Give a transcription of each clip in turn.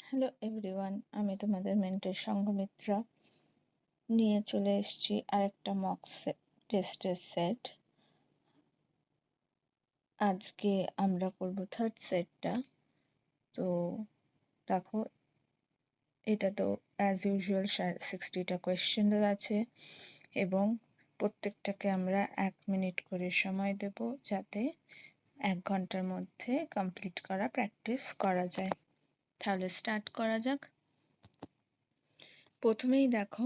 Hello everyone, আমি তোমাদের mentor সংঘমিত্রা নিয়ে চলে এসেছি আরেকটা মক টেস্টের সেট। আজকে আমরা করব থার্ড সেটটা। তো দেখো, এটা তো অ্যাজ ইউজুয়াল 60টা কোয়েশ্চেন আছে এবং প্রত্যেকটাকে আমরা 1 মিনিট করে সময় দেব, যাতে 1 ঘন্টার মধ্যে কমপ্লিট করা প্র্যাকটিস করা যায়। তাহলে স্টার্ট করা যাক। প্রথমেই দেখো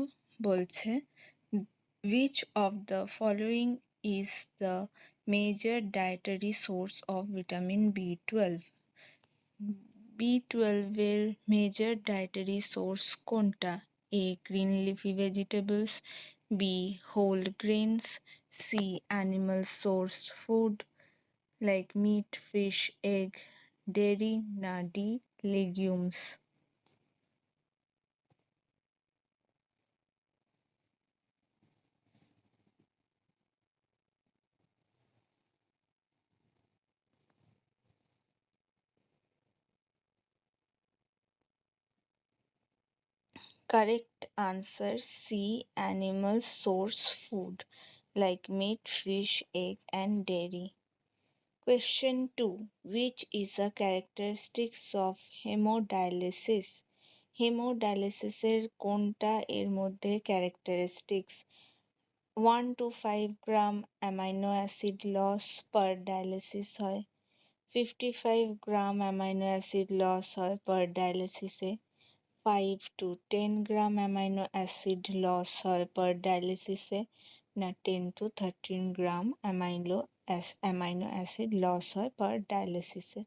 বলছে, which of the following is the major dietary source of vitamin B12? B12 এর মেজর ডায়েটারি সোর্স কোনটা? A green leafy vegetables, B whole grains, C animal source food like meat, fish, egg, dairy, না D legumes? Correct answer C. Animal source food like meat, fish, egg and dairy. Question 2. Which is a characteristics of hemodialysis? হেমোডায়ালিসিসের কোনটা এর মধ্যে characteristics? 1 to 5 gram amino acid loss per dialysis হয়, 55 gram amino acid loss হয় per ডায়ালিসিসে, 5 to 10 gram amino acid loss হয় per ডায়ালিসিসে, না 10 to 13 gram amino acid loss হয় পার ডায়ালিসিসে?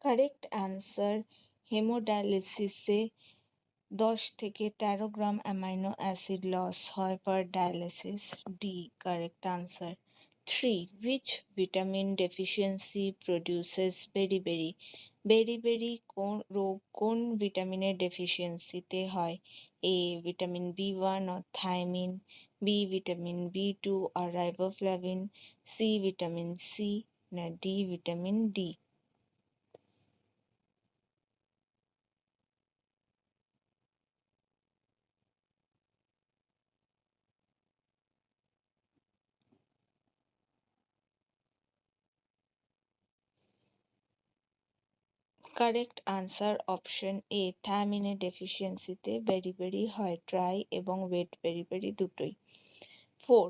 কারেক্ট অ্যান্সার, হেমোডায়ালিসিসে 10 থেকে 13 গ্রাম অ্যামাইনো অ্যাসিড লস হয় per dialysis. D correct answer. 3. Which vitamin deficiency produces beriberi? Beriberi কোন রোগ কোন ভিটামিনের ডেফিসিয়েন্সিতে হয়? A vitamin B1 or thiamine, B vitamin B2 or riboflavin, C vitamin C, না D vitamin D? Correct answer option A, থায়ামিনের ডেফিসিয়েন্সিতে beriberi হয়, ড্রাই এবং ওয়েট বেরিবেরি দুটোই। 4.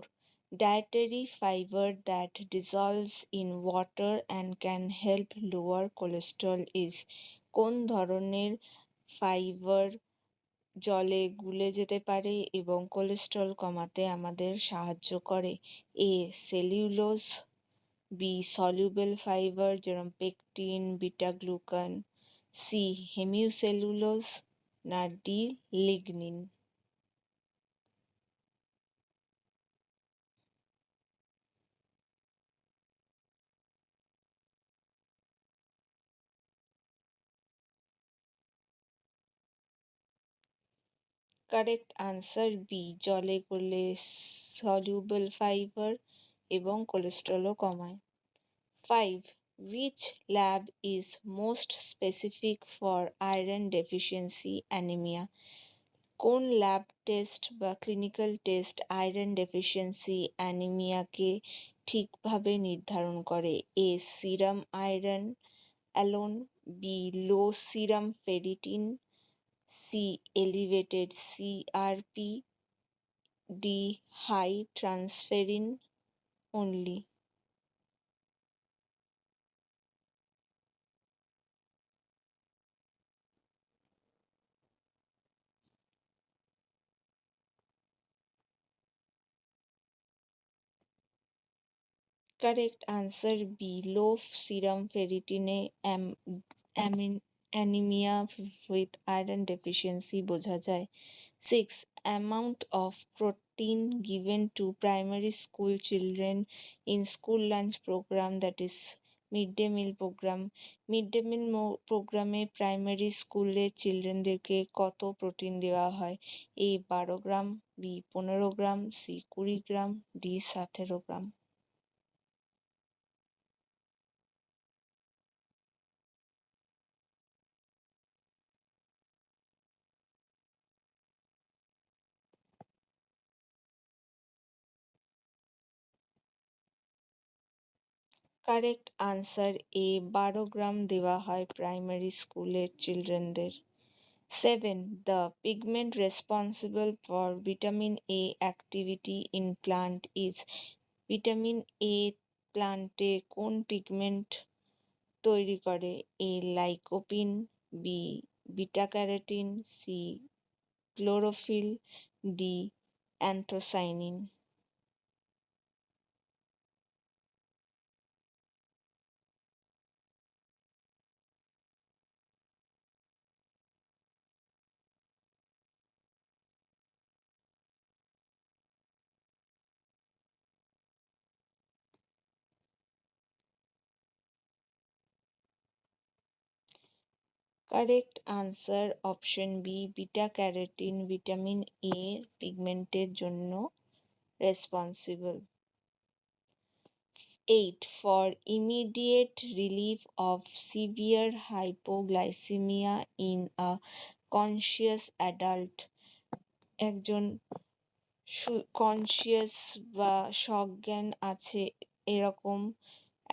Dietary fiber that dissolves in water and can help lower cholesterol is? কোন ধরনের fibre জলে গুলে যেতে পারে এবং কোলেস্টেরল কমাতে আমাদের সাহায্য করে? A cellulose, B soluble fibre যেরকম pectin, beta glucan, C hemicellulose, না D lignin? Correct answer B, জলে গলে সলিউবল ফাইবার এবং কোলেস্টেরলও কমায়। 5. Which lab is most specific for iron deficiency anemia? কোন ল্যাব টেস্ট বা ক্লিনিক্যাল টেস্ট আয়রন ডেফিসিয়েন্সি অ্যানিমিয়াকে ঠিকভাবে নির্ধারণ করে? A serum iron alone, B low serum ferritin, C elevated CRP, D high transferrin only? Correct answer B, low serum ফেরিটিনে anaemia with iron deficiency বোঝা যায়। 6. Amount of protein given to primary school children in school lunch program that is mid day meal programme. Mid day meal প্রোগ্রামে primary স্কুলের চিলড্রেনদেরকে কত protein দেওয়া হয়? A 12 gram, B 15 gram, C 20 gram, D 17 gram. Correct answer A 12 gram দেওয়া হয় primary স্কুলের চিলড্রেনদের। 7. The pigment responsible for vitamin A activity in plant is vitamin A প্লান্টে কোন পিগমেন্ট তৈরি করে? A lycopene, B beta carotene, C chlorophyll, D anthocyanin. Correct answer option B beta carotene vitamin A পিগমেন্টের জন্য responsible. 8. For immediate relief of severe hypoglycemia in a conscious adult, একজন conscious বা সজ্ঞান আছে এরকম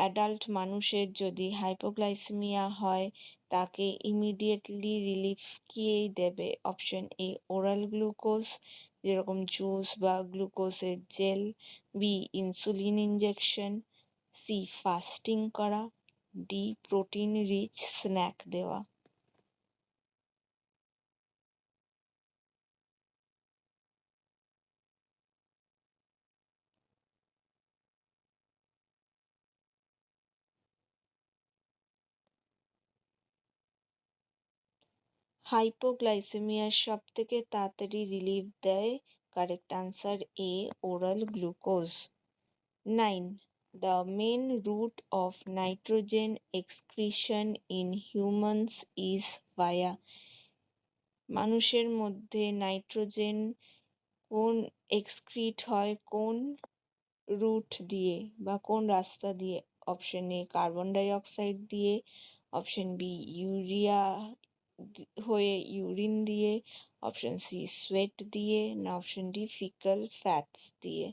অ্যাডাল্ট মানুষের যদি হাইপোগ্লাইসেমিয়া হয়, তাকে ইমিডিয়েটলি রিলিফ কি দেবে? অপশন এ ওরাল গ্লুকোজ, যেরকম জুস বা গ্লুকোজের gel, B insulin injection, C fasting করা, ডি প্রোটিন রিচ স্ন্যাক দেওয়া। হাইপোগ্লাইসেমিয়ার সব থেকে তাড়াতাড়ি রিলিফ দেয়, correct answer A oral glucose. 9. The main route of nitrogen excretion in humans is via, মানুষের মধ্যে নাইট্রোজেন কোন এক্সক্রিট হয় কোন রুট দিয়ে বা কোন রাস্তা দিয়ে? Option A carbon dioxide দিয়ে, অপশন বি ইউরিয়া হয়ে ইউরিন দিয়ে, অপশন সি সোয়েট দিয়ে, না অপশন ডি ফিকাল ফ্যাটস দিয়ে।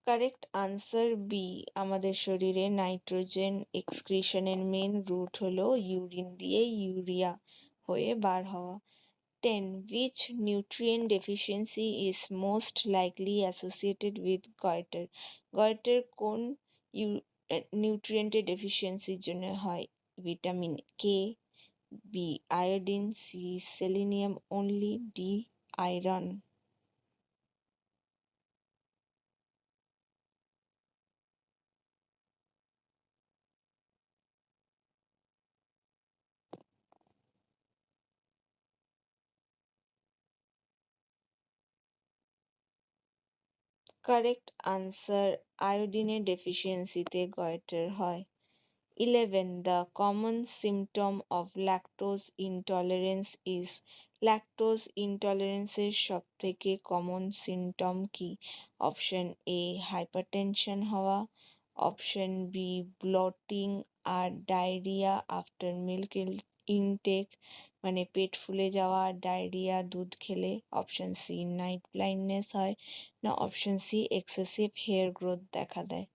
কারেক্ট আনসার বি, আমাদের শরীরে নাইট্রোজেন এক্সক্রিশনের মেন রুট হলো ইউরিন দিয়ে ইউরিয়া হয়ে বার হওয়া। 10. Which nutrient deficiency is most likely associated with goiter? goiter কোন নিউট্রিয়েন্টের ডেফিসিয়েন্সির জন্য হয়? Vitamin K, B iodine, C selenium only, D iron. Correct answer আয়োডিনের ডেফিসিয়েন্সিতে গয়টার হয়। 11. The common symptom of lactose intolerance is, lactose ইনটলারেন্সের সব থেকে কমন সিমটম কি? অপশন এ হাইপারটেনশন হওয়া, অপশন বি ব্লটিং আর ডায়রিয়া আফটার মিল্ক ইনটেক, মানে পেট ফুলে যাওয়া ডায়রিয়া দুধ খেলে, অপশন সি নাইট ব্লাইন্ডনেস হয়, না option C excessive hair growth দেখা দেয়।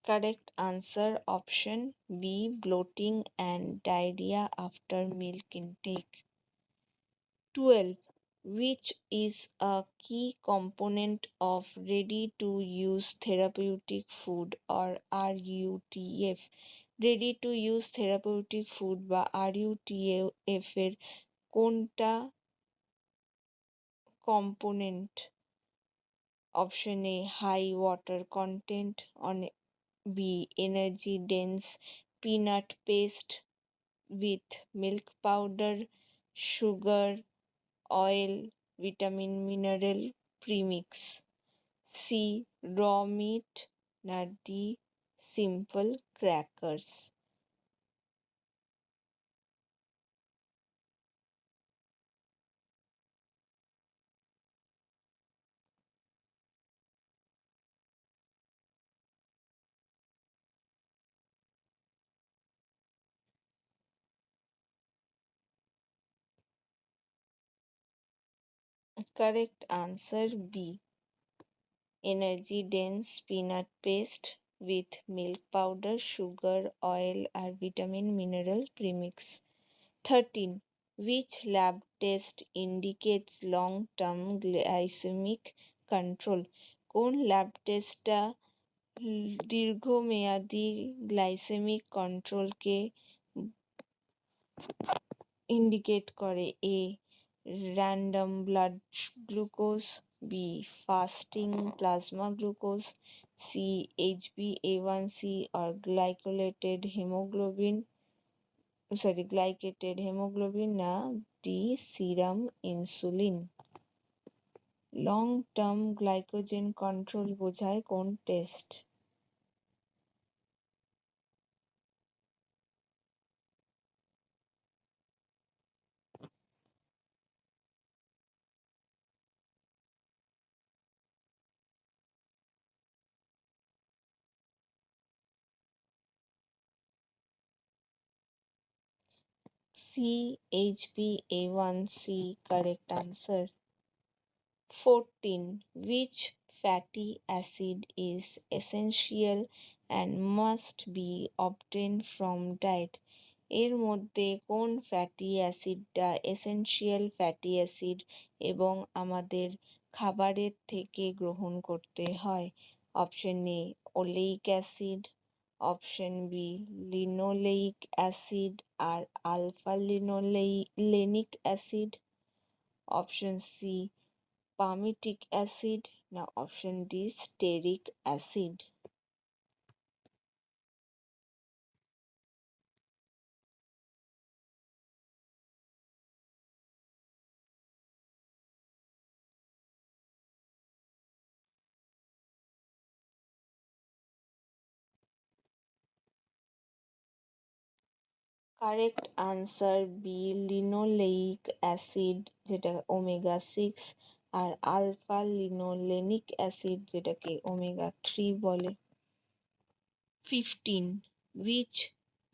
Correct answer option B bloating and diarrhea after milk intake. 12. which is a key component of ready to use therapeutic food or RUTF. Ready to use therapeutic food বা RUTF এর কোনটা component? Option A high water content, on B energy dense peanut paste with milk powder, sugar, oil, vitamin mineral premix. C. Raw meat. Na D. Simple crackers. Correct answer B. Energy dense peanut paste with milk powder, sugar, oil, or vitamin mineral premix. 13. Which lab test indicates long term glycemic control? কোন lab টেস্টটা দীর্ঘমেয়াদী glycemic কন্ট্রোলকে indicate করে? A random blood glucose, B fasting plasma glucose, C HbA1c or glycated hemoglobin, না D serum insulin. Long term glycogen control বোঝায় কোন test? C. HbA1c, correct answer. 14. Which fatty acid is essential and must be obtained from diet? এর মধ্যে কোন fatty অ্যাসিডটা essential fatty acid এবং আমাদের খাবারের থেকে গ্রহণ করতে হয়? Option A oleic acid, option B linoleic acid আর alpha linolenic acid, option C palmitic acid, না option D stearic acid? Correct answer B linoleic acid, যেটা ওমেগা 6, আর আলফা লিনোলেনিক অ্যাসিড, যেটাকে ওমেগা 3 বলে। 15. Which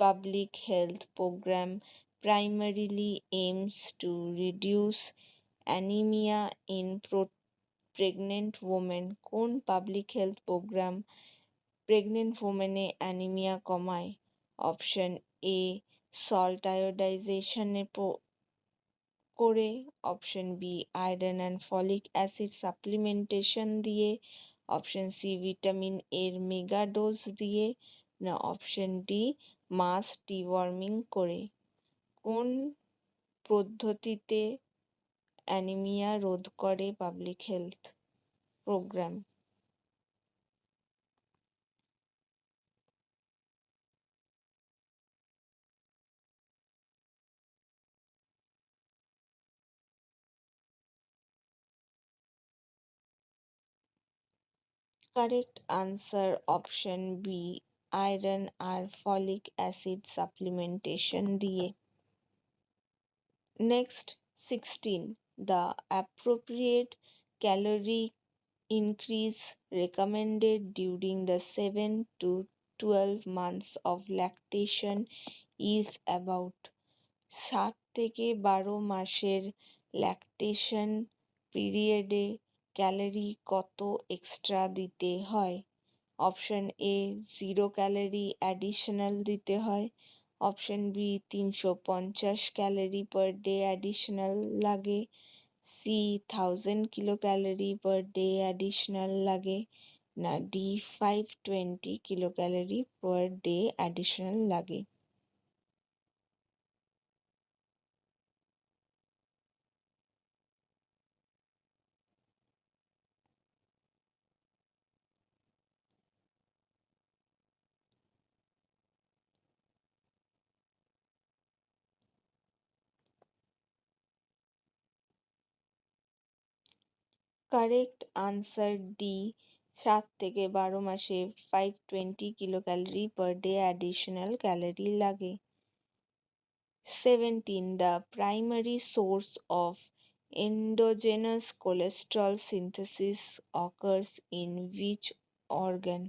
public health program primarily aims to reduce anemia in pregnant women? কোন public health programme pregnant ওমেনে anaemia কমায়? Option A salt আয়োডাইজেশনে করে, option B iron and folic acid supplementation দিয়ে, option C vitamin এর mega dose দিয়ে, না option D মাস deworming করে? কোন পদ্ধতিতে অ্যানিমিয়া রোধ করে public health programme? Correct answer option B iron আর ফলিক অ্যাসিড সাপ্লিমেন্টেশন দিয়ে। Next 16. The appropriate caloric increase recommended during the 7 to 12 months of lactation is about? 7 থেকে 12 মাসের ল্যাকটেশন পিরিয়ডে ক্যালোরি কত এক্সট্রা দিতে হয়? অপশন এ 0 ক্যালোরি অ্যাডিশনাল দিতে হয়, option B 350 calorie per day additional লাগে, সি 1000 kcal/day অ্যাডিশনাল লাগে, না ডি 520 kcal/day অ্যাডিশনাল লাগে? কারেক্ট আনসার ডি, 7 থেকে 12 মাসে 520 kcal/day অ্যাডিশনাল ক্যালোরি লাগে। 17. The primary source of endogenous cholesterol synthesis occurs in which organ?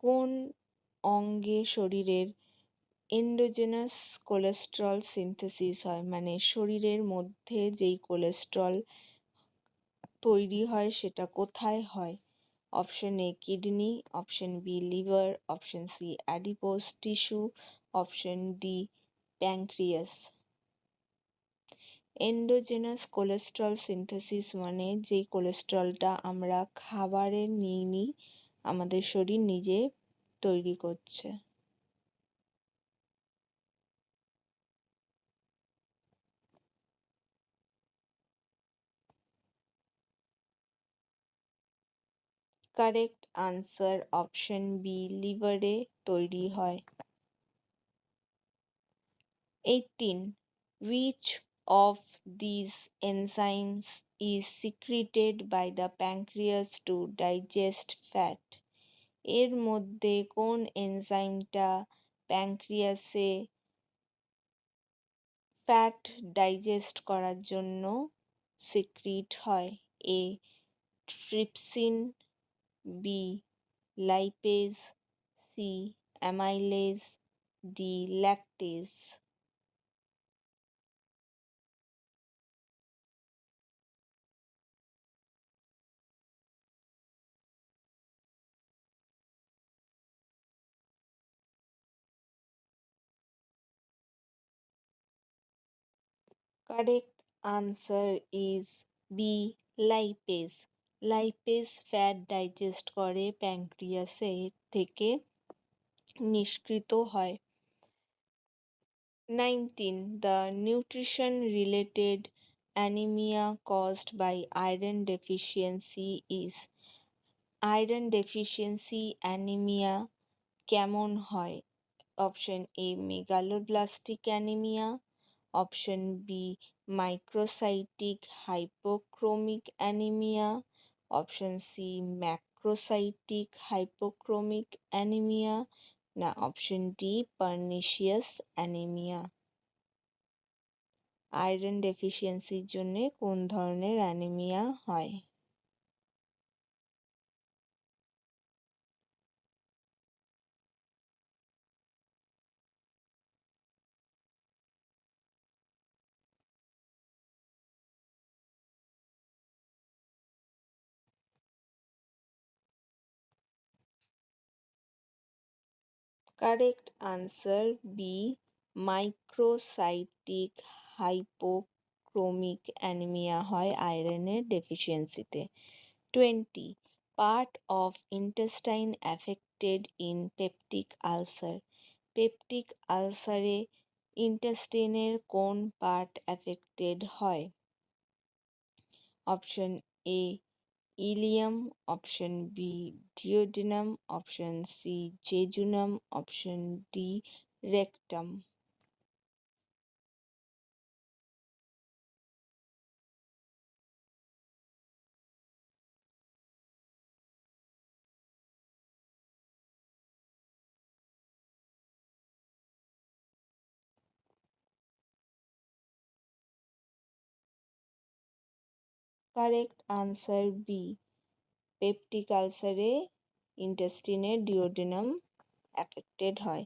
কোন অঙ্গে শরীরের এন্ডোজেনাস কোলেস্ট্রল সিনথেসিস হয়, মানে শরীরের মধ্যে যেই কোলেস্ট্রল তৈরি হয় সেটা কোথায় হয়? Option A kidney, option B liver, option C adipose tissue, option D pancreas. Endogenous cholesterol synthesis মানে যেই কোলেস্ট্রলটা আমরা খাবারে নিই, আমাদের শরীর নিজে তৈরি করছে। কারেক্ট আনসার অপশন বি, লিভারে তৈরি হয়। 18. Which of these enzymes is secreted by the pancreas to digest fat? এর মধ্যে কোন এনজাইমটা প্যানক্রিয়াসে ফ্যাট ডাইজেস্ট করার জন্য সিক্রিট হয়? A trypsin, B lipase, C amylase, D lactase. Correct answer is B lipase. Lipase fat digest করে প্যানক্রিয়াসে থেকে নিষ্কৃত হয়। 19. The nutrition related anemia caused by iron deficiency is? Iron deficiency anaemia কেমন হয়? Option A megaloblastic anaemia, option B microcytic hypochromic anaemia, option C macrocytic hypochromic anaemia, না option D pernicious anaemia. Iron ডেফিসিয়েন্সির জন্য কোন ধরনের anaemia হয়? Correct answer B microcytic hypochromic anaemia হয় আয়রনের ডেফিসিয়েন্সিতে। 20. Part of intestine affected in peptic ulcer? Peptic আলসারে ইন্টেস্টিনের কোন পার্ট অ্যাফেক্টেড হয়? Option A ileum, option B duodenum, option C jejunum, option D rectum. Correct answer B, peptic আলসারে ইন্টেস্টিনের duodenum affected হয়।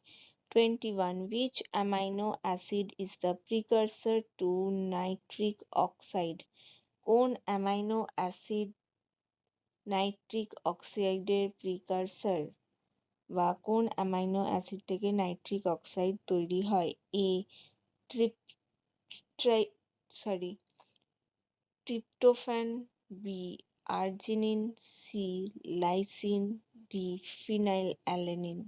21. Which amino acid is the precursor to nitric oxide? কোন amino acid nitric অক্সাইডের precursor, বা কোন amino acid থেকে nitric oxide তৈরি হয়? A trip try sorry tryptophan, B arginine, C lysine, D phenylalanine.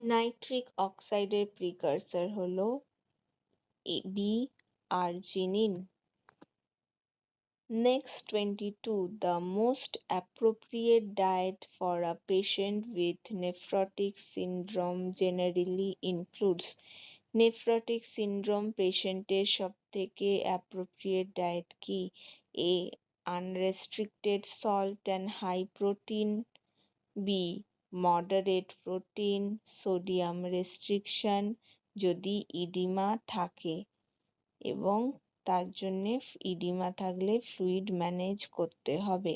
নাইট্রিক অক্সাইডের প্রিকারসর হলো B arginine. Next 22. The most appropriate diet for a patient with nephrotic syndrome generally includes. Nephrotic syndrome পেশেন্টের সবথেকে appropriate diet কি? A unrestricted salt and high protein, B moderate protein sodium restriction যদি oedema থাকে এবং তার জন্যে edema থাকলে fluid manage করতে হবে,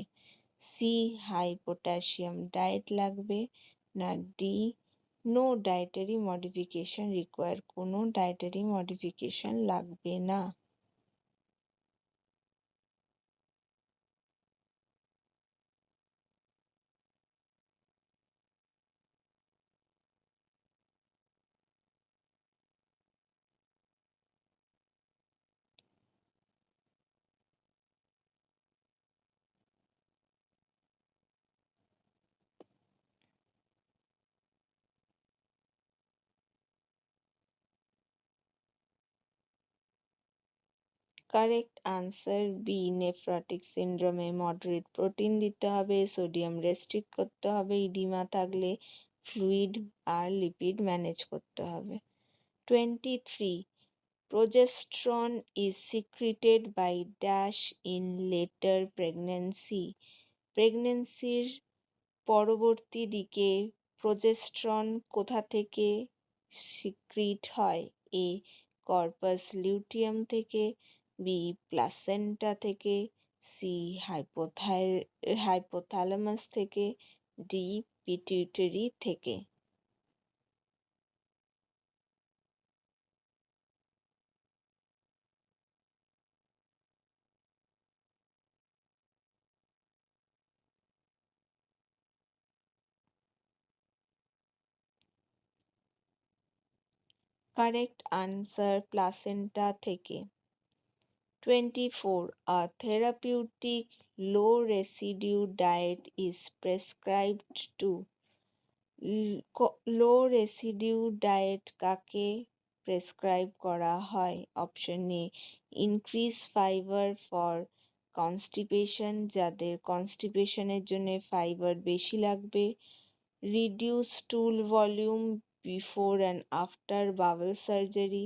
সি হাই পটাশিয়াম ডায়েট লাগবে, না D no dietary modification require, কোনো ডায়েটারি মডিফিকেশন লাগবে না। কারেক্ট আনসার বি নেফ্রোটিক সিন্ড্রোমে মডারেট প্রোটিন দিতে হবে, সোডিয়াম রেস্ট্রিক্ট করতে হবে, ইডিমা থাকলে ফ্লুইড আর লিপিড ম্যানেজ করতে হবে। 23. Progesterone is secreted by dash in later pregnancy. প্রেগন্যান্সির পরবর্তী দিকে প্রজেস্ট্রন কোথা থেকে সিক্রিট হয়? এ কর্পাস লিউটিয়াম থেকে, বি প্লাসেন্টা থেকে, সি হাইপোথ্যালামাস থেকে, ডি পিটিউটারি থেকে। কারেক্ট আনসার প্লাসেন্টা থেকে। 24. A therapeutic low residue diet is prescribed to. Low residue diet কাকে প্রেসক্রাইব করা হয়? Option A increase fibre for constipation, যাদের কনস্টিপেশনের জন্য ফাইবার বেশি লাগবে, reduce stool volume before and after bowel surgery,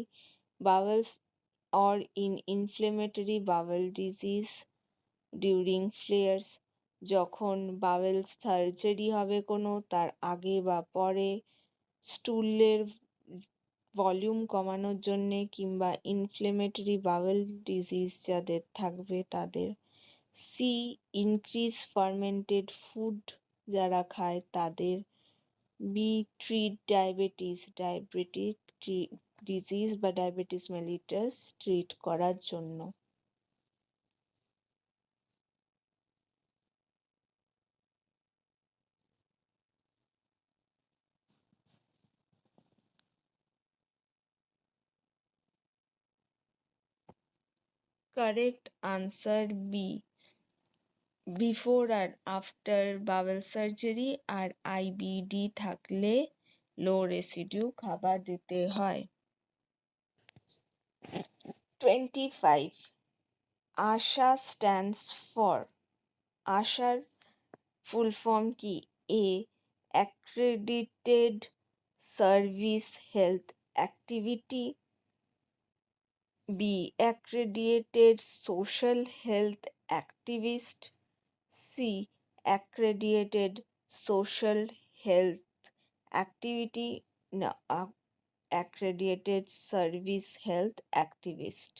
bowels or in inflammatory bowel disease during flares, যখন bowel surgery হবে কোনো তার আগে বা পরে, স্টুলের ভলিউম কমানোর জন্যে, কিংবা ইনফ্লেমেটরি বাওয়েল ডিজিজ যাদের থাকবে তাদের, সি ইনক্রিজ ফার্মেন্টেড ফুড যারা খায় তাদের, বি ট্রিট ডায়াবেটিক ডিজিজ বা ডায়াবেটিস মেলিটাস ট্রিট করার জন্য। কারেক্ট আনসার বি বিফোর আর আফটার বাওয়েল সার্জারি আর আইবিডি থাকলে লো রেসিডিউ খাবার দিতে হয়। 25. ASHA stands for. আশার ফুল ফর্ম কি? A accredited service health activity, B accredited social health activist, C accredited social health activity, না অ্যাক্রেডিটেড সার্ভিস হেলথ অ্যাক্টিভিস্ট।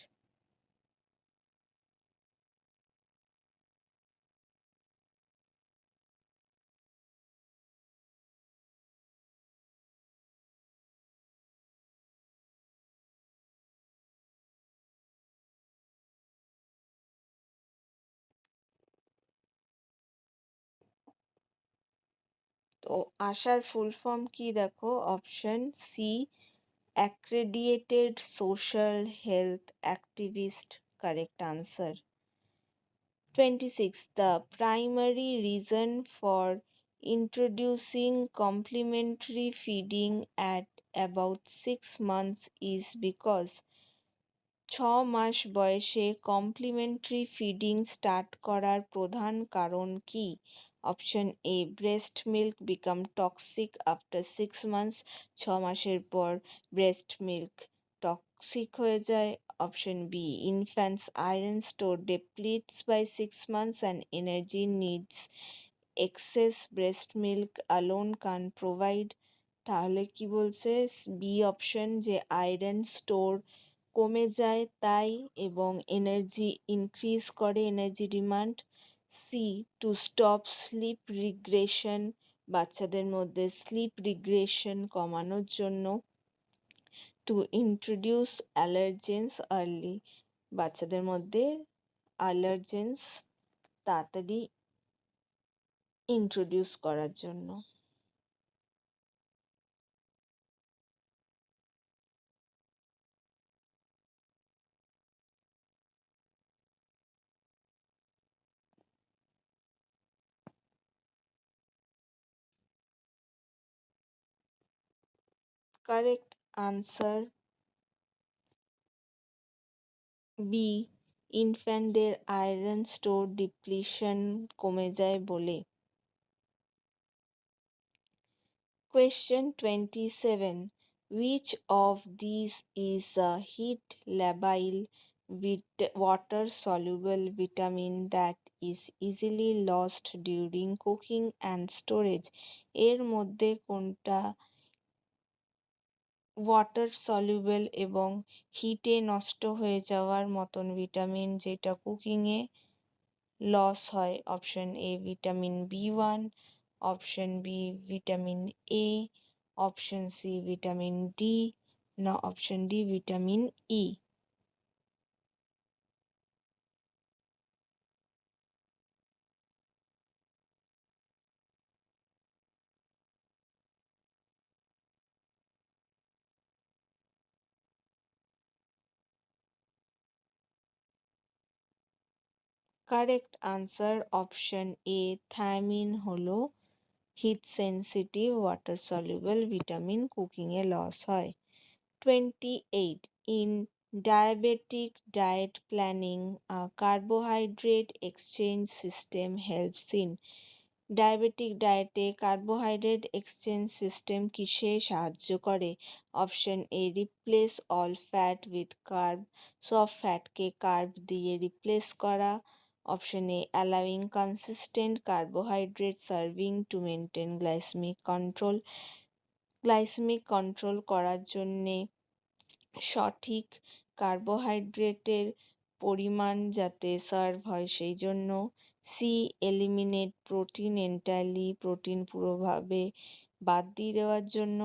ও আশার ফুল ফর্ম কি দেখো, option C accredited social health activist, correct answer. 26. The primary reason for introducing complementary feeding at about 6 months is because 6 মাস বয়সে complementary feeding start করার প্রধান কারণ কি? Option A, breast milk become toxic after 6 months, 6 মাসের পর breast milk toxic হয়ে যায়। Option B, infants iron store depletes by 6 months and energy needs excess breast milk alone can provide. তাহলে কি বলছে? বি অপশন, যে আয়রন স্টোর কমে যায় তাই, এবং এনার্জি ইনক্রিজ করে, energy demand. C, to stop sleep regression, বাচ্চাদের মধ্যে স্লিপ রিগ্রেশন কমানোর জন্য। টু ইন্ট্রোডিউস অ্যালার্জেন্স আর্লি, বাচ্চাদের মধ্যে অ্যালার্জেন্স তাড়াতাড়ি ইন্ট্রোডিউস করার জন্য। কারেক্ট আনসার বি, ইনফ্যান্টদের আয়রন স্টোর ডিপ্লিশন কমে যায় বলে। Question 27. Which of these is a heat labile water soluble vitamin that is easily lost during cooking and storage? এর মধ্যে কোনটা ওয়াটার সলিউবল এবং হিটে নষ্ট হয়ে যাওয়ার মতন ভিটামিন যেটা কুকিংয়ে লস হয়? Option A, vitamin B one, option B, vitamin A, option C, vitamin D, না option D, vitamin E. Correct answer option A, thiamine হলো heat sensitive water soluble vitamin, কুকিংয়ে লস হয়। 28. In diabetic diet planning, a carbohydrate exchange system helps in. Diabetic ডায়েটে carbohydrate exchange system কিসে সাহায্য করে? Option A, replace all fat with carb, সব ফ্যাটকে carb দিয়ে রিপ্লেস করা। Option A, allowing consistent carbohydrate serving to maintain glycaemic control, glycaemic control করার জন্যে সঠিক কার্বোহাইড্রেটের পরিমাণ যাতে সার্ভ হয় সেই জন্য। C, eliminate protein entirely, protein পুরোভাবে বাদ দিয়ে দেওয়ার জন্য।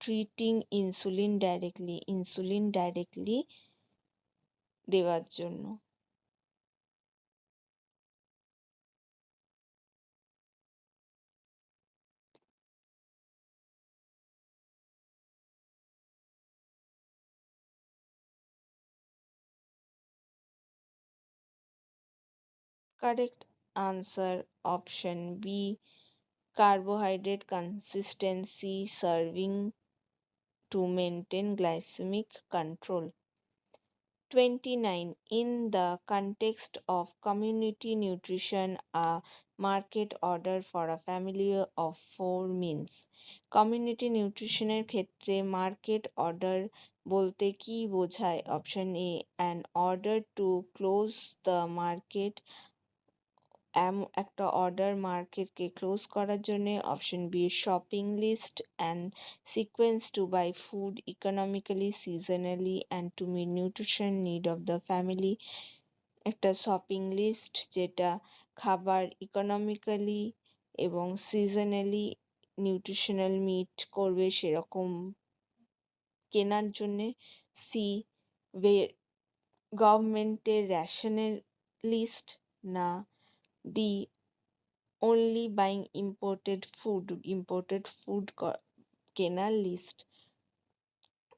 Treating insulin directly, insulin directly দেওয়ার জন্য। Correct answer option B, carbohydrate consistency serving to maintain glycemic control. 29. In the context of community nutrition, a market order for a family of 4 means. Community নিউট্রিশনের ক্ষেত্রে market order বলতে কি বোঝায়? Option A, an order to close the market, একটা order মার্কেটকে close করার জন্যে। Option B, shopping list and sequence to buy food economically seasonally and to meet nutrition need of the family, একটা shopping list যেটা খাবার economically এবং seasonally nutritional meet করবে সেরকম কেনার জন্যে। সি, গভর্নমেন্টের রেশনের লিস্ট, না D, only buying imported food কেনার লিস্ট।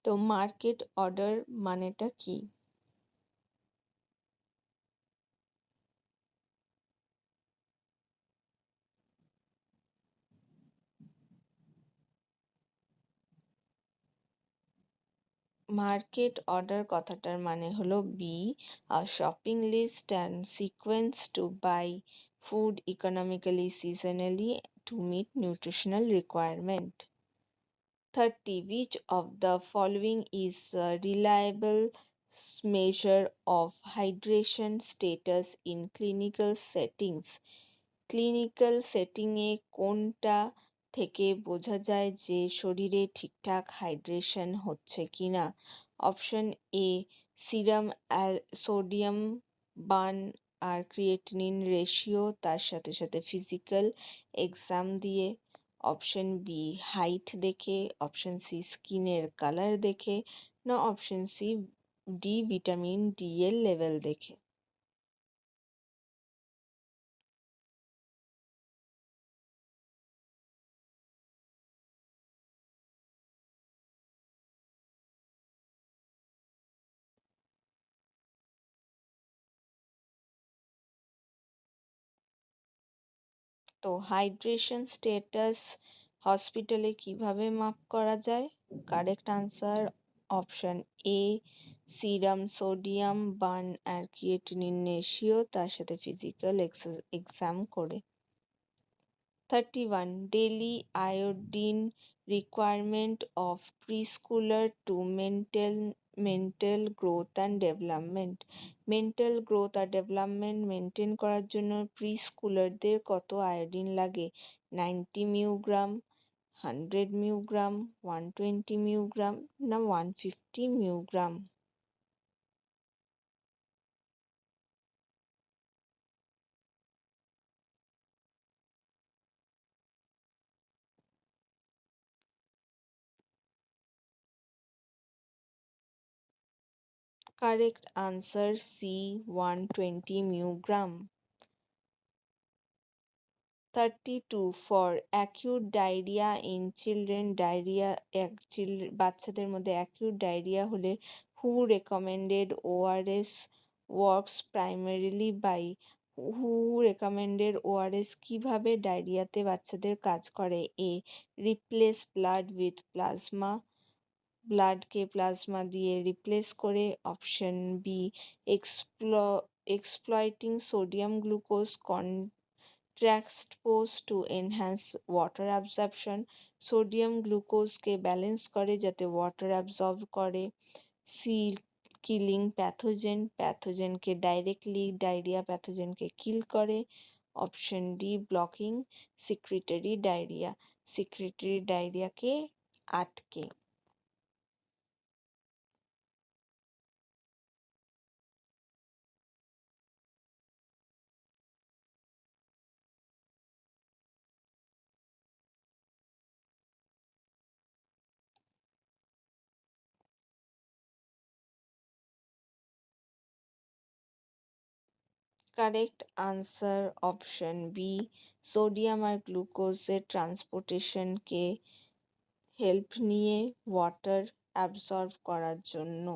তো মার্কেট অর্ডার মানেটা কি? মার্কেট অর্ডার কথাটার মানে হলো B a shopping list and sequence to buy food economically seasonally to meet nutritional requirement. 30. Which of the following is a reliable measure of hydration status in clinical settings? Clinical সেটিংয়ে কোনটা থেকে বোঝা যায় যে শরীরে ঠিকঠাক হাইড্রেশন হচ্ছে কিনা? Option A serum sodium BUN আর ক্রিয়েটিনিন রেশিও, তার সাথে সাথে ফিজিক্যাল এক্সাম দিয়ে। অপশন বি হাইট দেখে। অপশন সি স্কিনের কালার দেখে। না option C D vitamin D এর লেভেল দেখে। তো হাইড্রেশন স্ট্যাটাস হসপিটালে কিভাবে মাপ করা যায়? Correct answer option A serum sodium BUN আর ক্রিয়েটিনিন রেশিও, তার সাথে ফিজিক্যাল এক্সাম করে। 31. Daily iodine requirement of preschooler to mental growth and development. Mental growth আর ডেভেলপমেন্ট মেনটেন করার জন্য প্রিস্কুলারদের কত আয়োডিন লাগে? 90 মিউগ্রাম, 100 মিউগ্রাম, 120 মিউগ্রাম, না 150 microgram? Correct answer C 120 microgram. 32. For acute diarrhea in children, বাচ্চাদের মধ্যে acute diarrhea হলে who recommended ORS works primarily by? who recommended ORS কিভাবে ডায়রিয়াতে বাচ্চাদের কাজ করে? A replace blood with plasma, ব্লাডকে প্লাজমা দিয়ে রিপ্লেস করে। Option B exploiting sodium glucose transport to enhance water absorption, sodium গ্লুকোজকে ব্যালেন্স করে যাতে ওয়াটার অ্যাবজর্ব করে। সি কিলিং প্যাথোজেনকে ডাইরেক্টলি ডায়রিয়া প্যাথোজেনকে কিল করে। অপশন ডি ব্লকিং সিক্রেটারি ডায়রিয়াকে আটকে। Correct answer option B sodium আর গ্লুকোজের ট্রান্সপোর্টেশনকে হেল্প নিয়ে ওয়াটার অ্যাবজর্ব করার জন্য।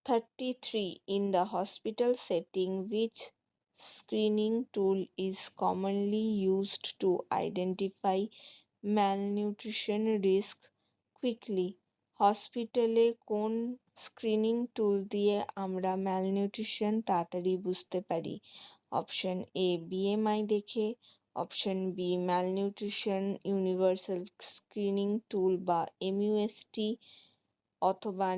33. In the hospital setting, which screening tool is commonly used to identify malnutrition risk quickly? হসপিটালে কোন স্ক্রিনিং টুল দিয়ে আমরা ম্যালনিউট্রিশন তাড়াতাড়ি বুঝতে পারি? অপশন এ বিএমআই দেখে। Option B malnutrition universal screening tool বা এমইউএসটি, অথবা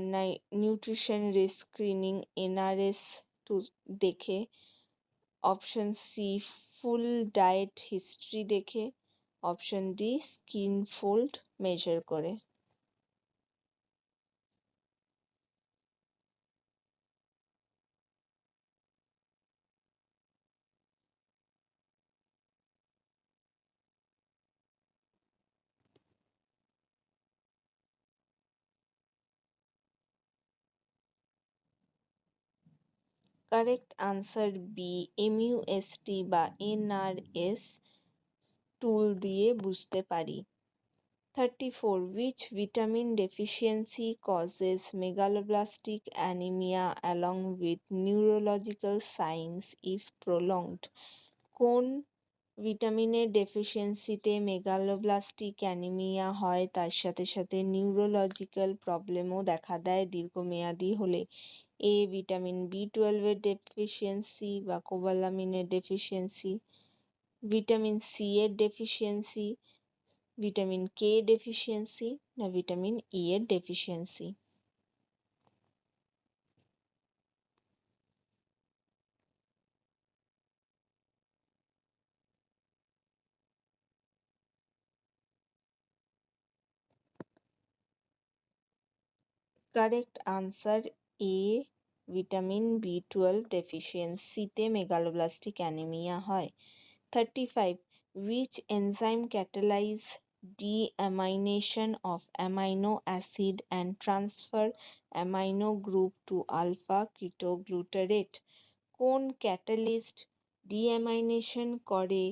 নিউট্রিশন রিস্ক স্ক্রিনিং এনআরএস দেখে। Option C full diet history দেখে। Option D skin fold measure করে। কারেক্ট আনসার বি, এমইউএসটি বা এনআরএস টুল দিয়ে বুঝতে পারি। 34. Which vitamin deficiency causes megaloblastic anemia along with neurological signs if prolonged? কোন ভিটামিনের ডেফিসিয়েন্সিতে megaloblastic anaemia হয়, তার সাথে সাথে নিউরোলজিক্যাল প্রবলেমও দেখা দেয় দীর্ঘমেয়াদী হলে? এ, ভিটামিন বি 12-এর ডেফিসিয়েন্সি বা কোবালামিনের ডেফিসিয়েন্সি, ভিটামিন সি এর ডেফিসিয়েন্সি, ভিটামিন কে ডেফিসিয়েন্সি, না ভিটামিন ই এর ডেফিসিয়েন্সি? কারেক্ট আনসার এ, ভিটামিন বি 12 ডেফিসিয়েন্সিতে মেগালোব্লাস্টিক অ্যানিমিয়া হয়। 35. Which enzyme catalyze deamination of amino acid and transfer amino group to alpha ketoglutarate? কোন catalyst ডিঅ্যামাইনেশন করে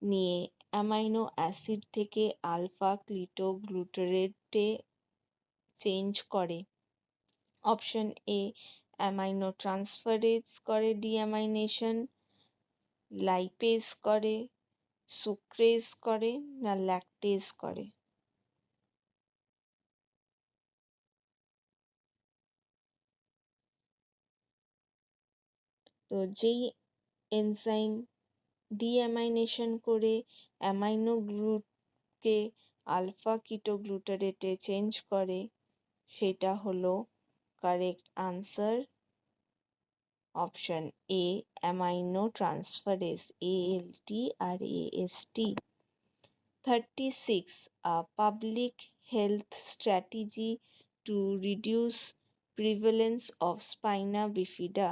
নিয়ে amino acid থেকে alpha ক্লিটোগ্লুটারেটে change করে? Option A, amino transferase করে ডিঅ্যামাইনেশন, lipase করে, sucrase করে, না ল্যাকটেজ করে? তো যেই এনজাইম ডিঅ্যামাইনেশন করে অ্যামাইনো গ্রুপকে আলফা কিটোগ্লুটারেটে চেঞ্জ করে, সেটা হলো correct answer option A, amino transferase, ALT আর AST. 36. A public health strategy to reduce prevalence of spina bifida.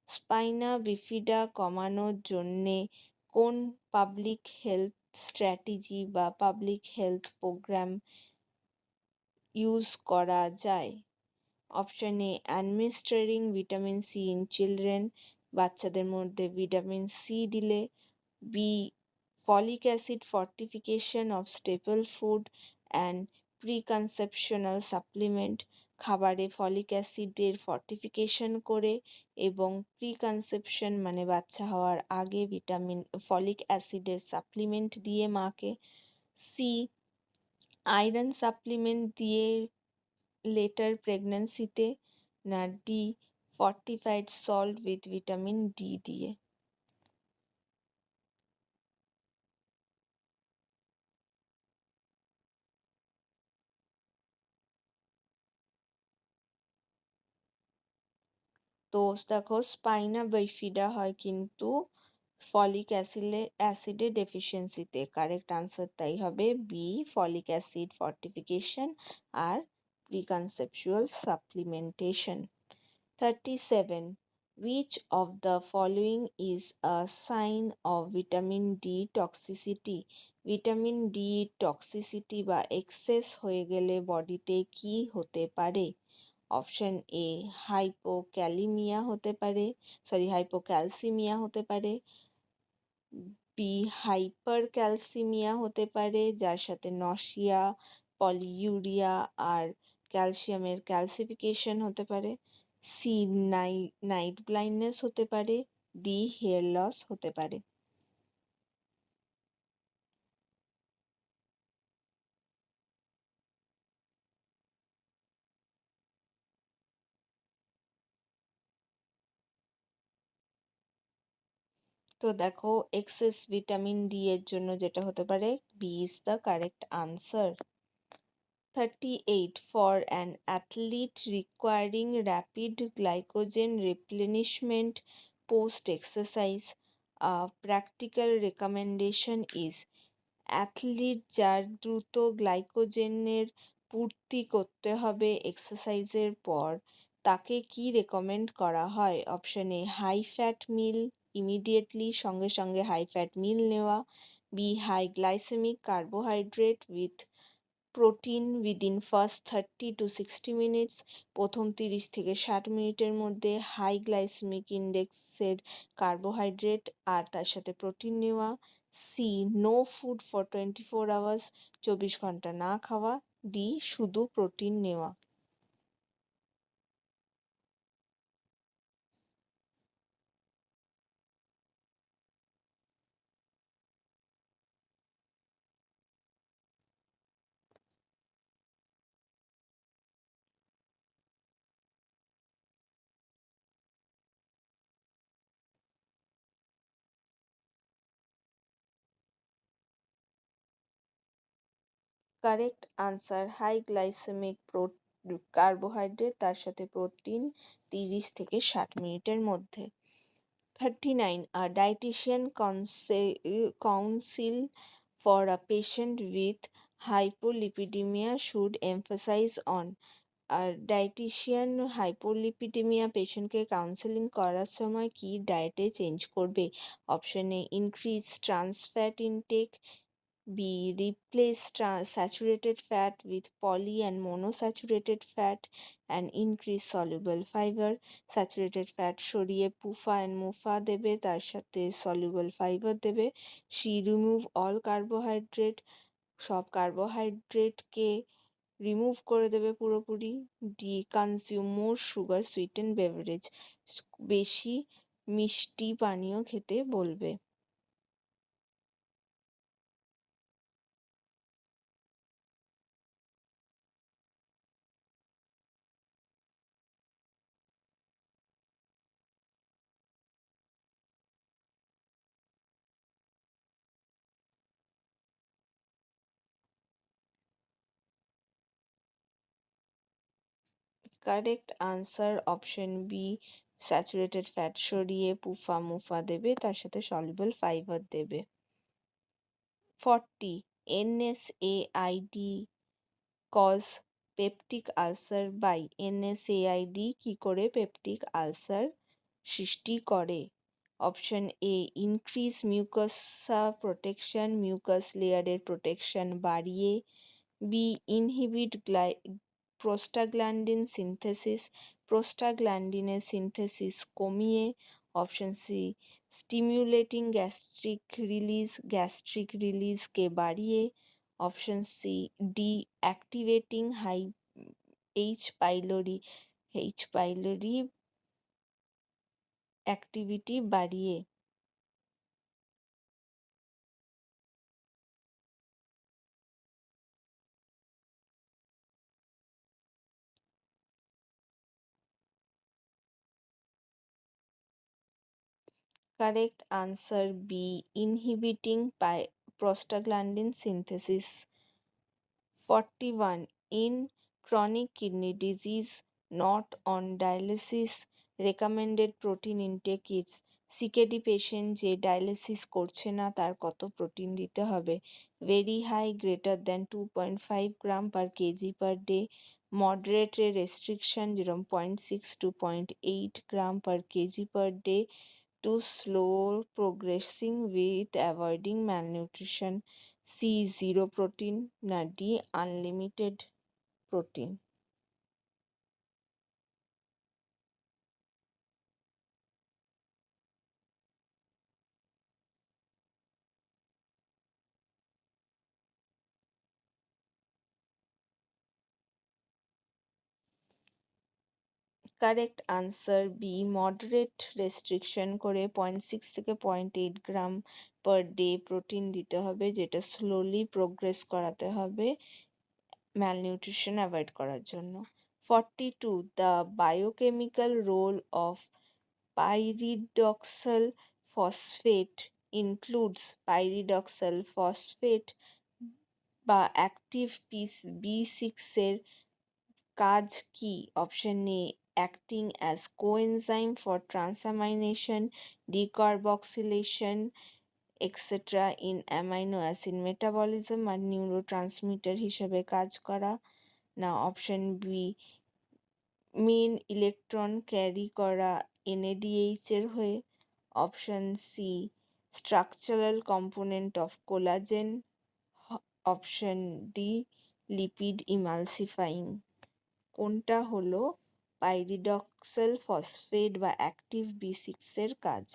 Spina bifida কমানোর জন্যে কোন পাবলিক হেলথ স্ট্র্যাটেজি বা পাবলিক হেলথ প্রোগ্রাম ইউজ করা যায়? Option A, administrating vitamin C in children, বাচ্চাদের মধ্যে vitamin C দিলে। B, folic acid fortification of staple food and preconceptional supplement, খাবারে ফলিক অ্যাসিডের ফর্টিফিকেশন করে এবং প্রিকনসেপশন মানে বাচ্চা হওয়ার আগে ভিটামিন ফলিক অ্যাসিডের সাপ্লিমেন্ট দিয়ে মাকে। সি, আয়রন সাপ্লিমেন্ট দিয়ে লেটার প্রেগন্যান্সিতে, না D, fortified salt with vitamin D দিয়ে? তো দেখো, স্পাইনা বাইফিডা হয় কিন্তু ফলিক অ্যাসিডের ডেফিসিয়েন্সিতে। কারেক্ট আনসার তাই হবে বি, ফলিক অ্যাসিড ফর্টিফিকেশন আর preconceptual supplementation. 37. Which of the following is a sign of vitamin D toxicity? Vitamin D toxicity বা এক্সেস হয়ে গেলে বডিতে কি হতে পারে? অপশন এ, হাইপোক্যালিমিয়া হতে পারে, হাইপোক্যালসিমিয়া হতে পারে। বি, হাইপার ক্যালসিমিয়া হতে পারে, যার সাথে নশিয়া, পলিইউরিয়া আর ক্যালসিয়ামের ক্যালসিফিকেশন হতে পারে। সি, নাইট ব্লাইন্ডনেস হতে পারে। ডি, হেয়ার লস হতে পারে। তো দেখো, এক্সেস ভিটামিন ডি এর জন্য যেটা হতে পারে, B is the correct answer. 38. For an athlete requiring rapid glycogen replenishment post exercise, a practical recommendation is? Athlete যার দ্রুত গ্লাইকোজেনের পূর্তি করতে হবে এক্সারসাইজের পর, তাকে কি রেকমেন্ড করা হয়? Option A, high fat meal, immediately সঙ্গে সঙ্গে হাই ফ্যাট মিল নেওয়া। B, high glycemic carbohydrate with protein within first 30 to 60 minutes, প্রথম 30 থেকে 60 মিনিটের মধ্যে হাই গ্লাইসেমিক ইন্ডেক্সের কার্বোহাইড্রেট আর তার সাথে প্রোটিন নেওয়া। C, no food for 24 hours, 24 ঘন্টা না খাওয়া। ডি, শুধু প্রোটিন নেওয়া। Correct answer, high glycemic carbohydrate তার সাথে প্রোটিন 30 থেকে 60 মিনিটের মধ্যে। 39. A dietitian counsel for a patient with hypolipidemia should emphasize on. আর ডায়েটিশিয়ান হাইপোলিপিডেমিয়া পেশেন্টকে কাউন্সেলিং করার সময় কি ডায়েটে চেঞ্জ করবে? Option A, increase trans fat intake. B. Replace saturated fat with poly and monosaturated fat and increase soluble fiber. Saturated fat সরিয়ে পুফা and মুফা দেবে, তার সাথে soluble fiber দেবে। C. Remove all carbohydrate, সব কার্বোহাইড্রেটকে রিমুভ করে দেবে পুরোপুরি। D, consume more sugar sweeten beverage, বেশি মিষ্টি পানীয় খেতে বলবে। Correct answer option B, saturated fat সরিয়ে পুফা মুফা দেবে, তার সাথে সলিউবল ফাইবার দেবে। 40. NSAID cause peptic ulcer by. NSAID কি করে পেপটিক আলসার সৃষ্টি করে? Option A, increase mucosa protection, mucus লেয়ারের প্রোটেকশন বাড়িয়ে। বি, ইনহিবিট প্রোস্টাগ্ল্যান্ডিন সিনথেসিস, প্রোস্টাগ্ল্যান্ডিনের সিনথেসিস কমিয়ে। Option C, stimulating gastric release, gastric রিলিজকে বাড়িয়ে। Option C, D, activating H pylori, H pylori activity বাড়িয়ে। Correct answer B, inhibiting prostaglandin synthesis. 41. In chronic kidney disease, not on dialysis, recommended protein intake is. CKD patient যে dialysis করছে না তার কত protein দিতে হবে? ভেরি হাই, গ্রেটার দ্যান 2.5 গ্রাম per KG per day. মডারেটে restriction, যেরকম 0.6 to 0.8 gram per KG per day. to slow progressing with avoiding malnutrition. C, zero protein, না D, unlimited protein. Correct answer B, moderate restriction করে 0.6 থেকে 0.8 গ্রাম per day protein দিতে হবে, যেটা slowly progress করাতে হবে malnutrition avoid করার জন্য। 42. The biochemical role of pyridoxal phosphate includes pyridoxal phosphate বা অ্যাক্টিভ B6 এর কাজ কি? Option A, acting as coenzyme for transamination, decarboxylation etcetera in amino acid metabolism, আর নিউরোট্রান্সমিটার হিসেবে কাজ করা। না, option B, main electron carry করা NADH এর হয়ে। Option C, structural component of collagen. Option D, lipid emulsifying. কোনটা হলো পাইরিডক্সাল ফসফেট বা অ্যাক্টিভ B6 এর কাজ?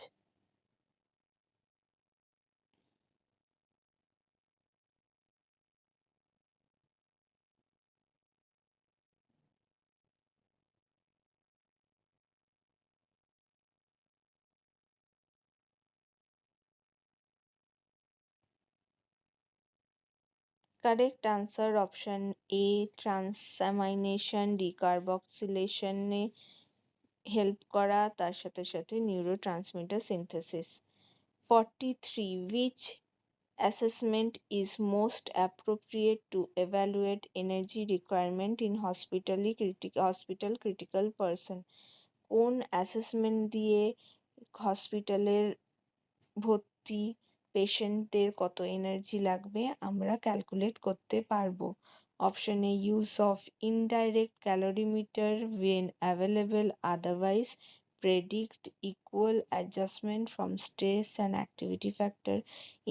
কারেক্ট আনসার অপশন এ, ট্রান্সামাইনেশন ডিকার্বক্সিলেশনে হেল্প করা, তার সাথে সাথে neurotransmitter synthesis. 43. Which assessment is most appropriate to evaluate energy requirement in hospital critical person? কোন অ্যাসেসমেন্ট দিয়ে হসপিটালের ভর্তি পেশেন্টদের কত এনার্জি লাগবে আমরা ক্যালকুলেট করতে পারবো? Option A, use of indirect calorimeter when available, otherwise predict equal adjustment from stress and activity factor.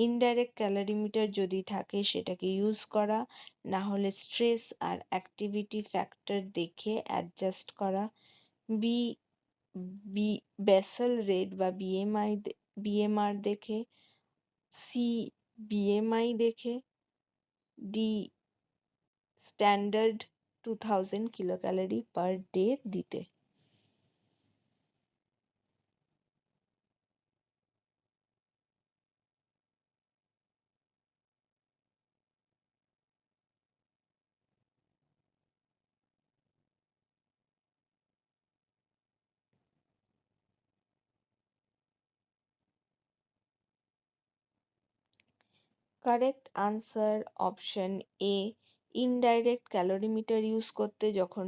Indirect calorimeter যদি থাকে সেটাকে ইউজ করা, না হলে স্ট্রেস আর অ্যাক্টিভিটি ফ্যাক্টর দেখে অ্যাডজাস্ট করা। বি, বেসাল রেট বা বিএমআর দেখে। সি, বিএমআই দেখে। D, standard 2000 kilocalorie per day দিতে। Correct answer option A, indirect calorimeter use করতে যখন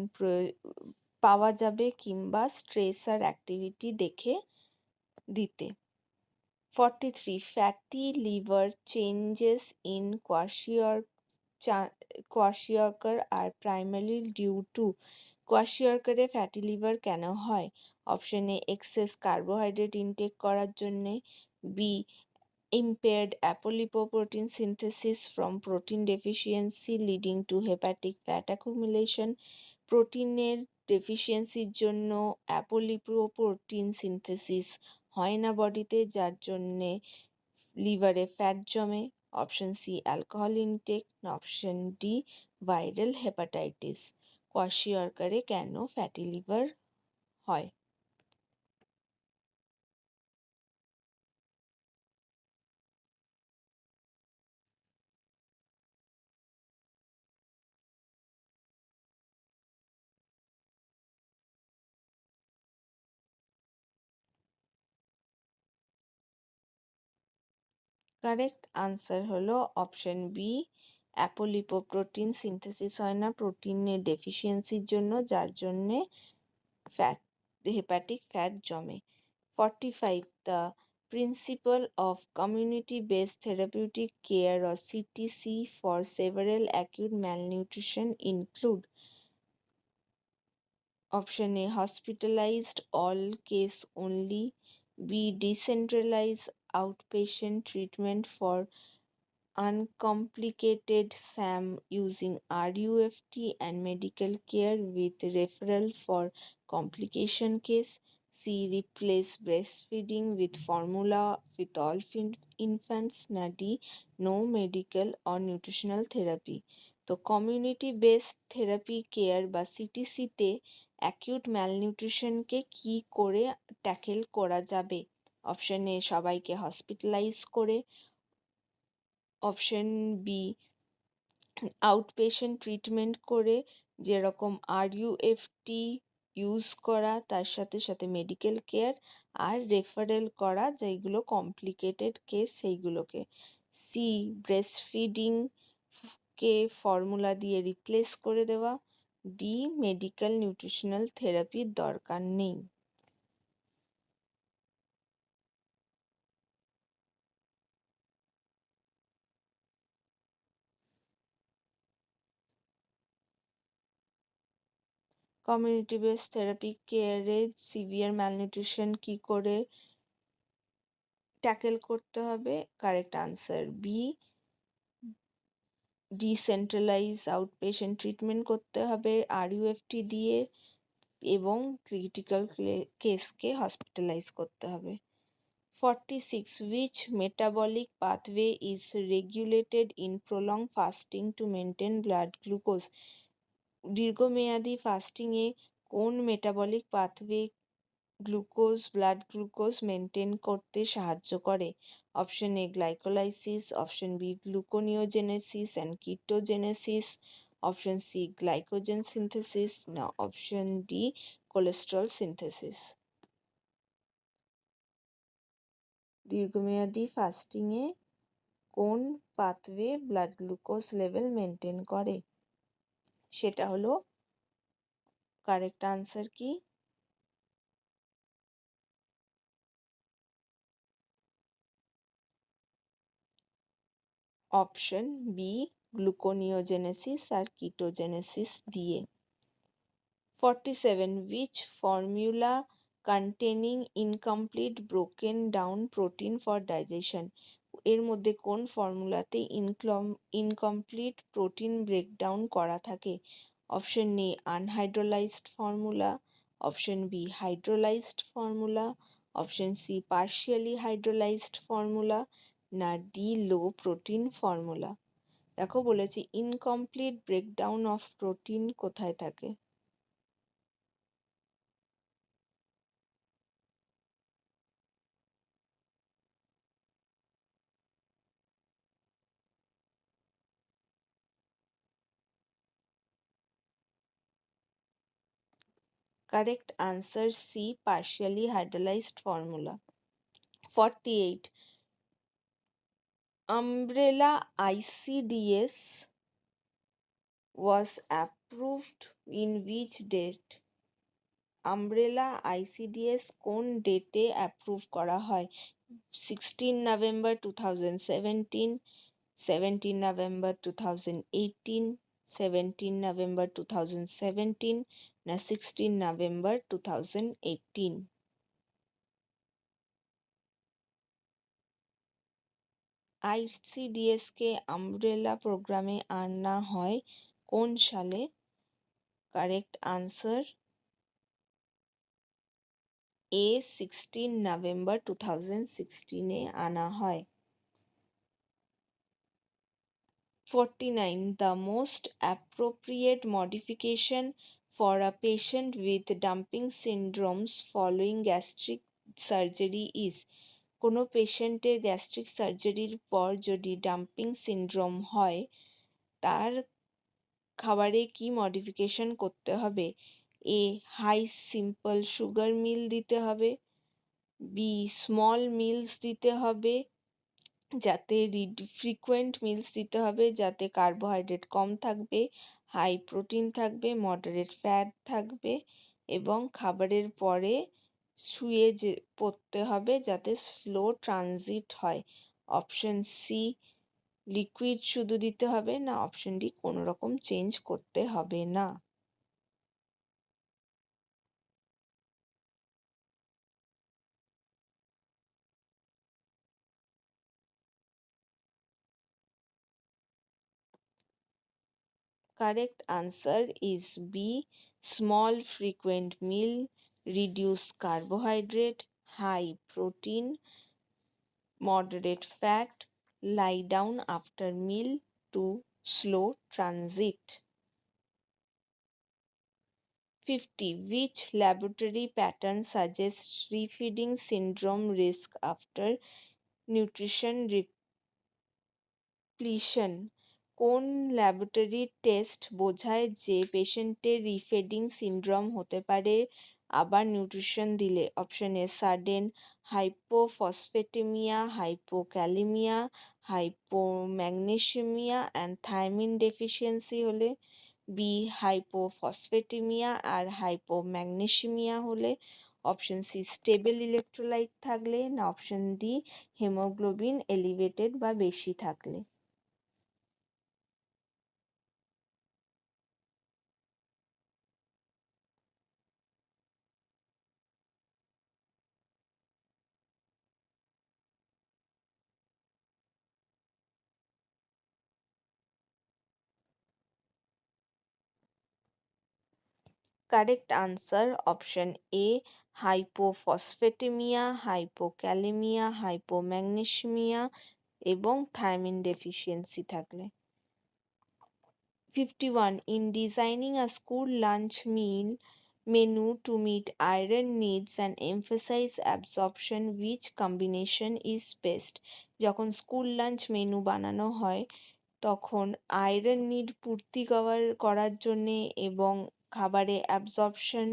পাওয়া যাবে কিংবা স্ট্রেস আর অ্যাক্টিভিটি দেখে দিতে। 43. Fatty liver changes in kwashiorkor are primarily due to কোয়াশিয়রকারে ফ্যাটি লিভার কেন হয়? Option A, excess carbohydrate intake করার জন্যে। B, impaired apolipoprotein synthesis from protein deficiency leading to hepatic fat accumulation. প্রোটিনের ডেফিসিয়েন্সির জন্য অ্যাপোলিপোপ্রোটিন সিনথেসিস হয় না বডিতে, যার জন্যে লিভারে ফ্যাট জমে। Option C, alcohol intake. Option D, viral hepatitis. কোয়াশিয়রকারে কেন ফ্যাটি লিভার হয়? কারেক্ট আনসার হলো অপশন বি, অ্যাপোলিপোপ্রোটিন সিনথেসিস হয় না প্রোটিনের ডেফিসিয়েন্সির জন্য, যার জন্যে ফ্যাট হেপাটিক ফ্যাট জমে। 45. The principle of community-based therapeutic care or CTC for several acute malnutrition include. Option A, hospitalized all case only. B, decentralized outpatient treatment for uncomplicated SAM using RUFT and medical care with referral for complication case. C, replace breastfeeding with formula with all infants. Na D, no medical or nutritional therapy. তো community based therapy care বা সিটিসিতে acute ম্যালনিউট্রিশনকে কি করে tackle করা যাবে? Option A, সবাইকে hospitalise করে। Option B, outpatient treatment করে, যেরকম RUFT ইউজ করা, তার সাথে সাথে মেডিকেল কেয়ার আর রেফারেল করা, যেইগুলো কমপ্লিকেটেড কেস সেইগুলোকে। সি, ব্রেস্টফিডিং কে ফর্মুলা দিয়ে রিপ্লেস করে দেওয়া। ডি, মেডিকেল নিউট্রিশনাল থেরাপির দরকার নেই। কমিউনিটি বেসড থেরাপি কেয়ারে সিভিয়ার ম্যালনিউট্রিশন কি করে ট্যাকেল করতে হবে? Correct answer B, decentralize outpatient treatment করতে হবে আরইউএফটি দিয়ে, এবং ক্রিটিক্যাল কেসকে হসপিটালাইজ করতে হবে। 46. Which metabolic pathway is regulated in prolonged fasting to maintain blood glucose? দীর্ঘমেয়াদী ফাস্টিংয়ে কোন metabolic pathway blood glucose maintain করতে সাহায্য করে? Option A glycolysis, option B gluconeogenesis and ketogenesis, option C glycogen synthesis, না option D cholesterol synthesis. দীর্ঘমেয়াদী ফাস্টিংয়ে কোন pathway blood glucose level maintain করে? সেটা হলো, কারেক্ট আনসার কি? অপশন বি গ্লুকোনিওজেনেসিস আর কিটোজেনেসিস দিয়ে। 47. Which formula containing incomplete broken down protein for digestion? এর মধ্যে কোন ফর্মুলাতে ইনকমপ্লিট প্রোটিন ব্রেকডাউন করা থাকে? Option A unhydrolysed formula, option B hydrolysed formula, option C partially hydrolysed formula, না D low protein formula. দেখো বলেছি ইনকমপ্লিট ব্রেকডাউন অফ প্রোটিন কোথায় থাকে? Correct answer C, partially hydrolyzed formula. 48. Umbrella ICDS was approved in which date? Umbrella ICDS কোন ডেটে approve করা হয়? 16 November 2017, 17 November 2018, 17 November 2017, না 16 নভেম্বর 2018? আইসিডিএসকে আমব্রেলা প্রোগ্রামে আনা হয় কোন সালে? কারেক্ট আনসার এ 16 নভেম্বর 2016-এ আনা হয়। 49. The most appropriate modification for a patient with dumping syndromes following gastric surgery is? কোনো পেশেন্টের গ্যাস্ট্রিক সার্জারির পর যদি ডাম্পিং সিনড্রোম হয়, তার খাবারে কি মডিফিকেশন করতে হবে? এ হাই সিম্পল সুগার মিল দিতে হবে, বি স্মল মিলস দিতে হবে, যাতে ফ্রিকোয়েন্ট মিলস দিতে হবে যাতে কার্বোহাইড্রেট কম থাকবে, হাই প্রোটিন থাকবে, মডারেট ফ্যাট থাকবে, এবং খাবারের পরে শুয়ে পড়তে হবে যাতে স্লো ট্রানজিট হয়। অপশন সি লিকুইড শুধু দিতে হবে, না অপশন ডি কোনো রকম চেঞ্জ করতে হবে না? Correct answer is B. Small frequent meal, reduce carbohydrate, high protein, moderate fat, lie down after meal to slow transit. 50. Which laboratory pattern suggests refeeding syndrome risk after nutrition depletion? কোন laboratory test বোঝায় যে পেশেন্টের রিফিডিং syndrome হতে পারে আবার nutrition দিলে? Option A sudden hypophosphataemia, hypokalaemia, hypomagnesaemia and thiamine deficiency হলে, B hypophosphataemia আর হাইপোম্যাগনেসিমিয়া হলে, অপশন সি স্টেবল ইলেকট্রোলাইট থাকলে, না অপশন ডি হিমোগ্লোবিন এলিভেটেড বা বেশি থাকলে? Correct answer option A, hypophosphataemia, hypokalaemia, hypomagnesaemia এবং থায়ামিন ডেফিসিয়েন্সি থাকলে। 51. In designing a school lunch meal menu to meet iron needs and emphasize absorption, which combination is best? যখন school lunch menu বানানো হয় তখন iron need পূর্তি করার জন্যে এবং খাবারে অ্যাবজর্পশন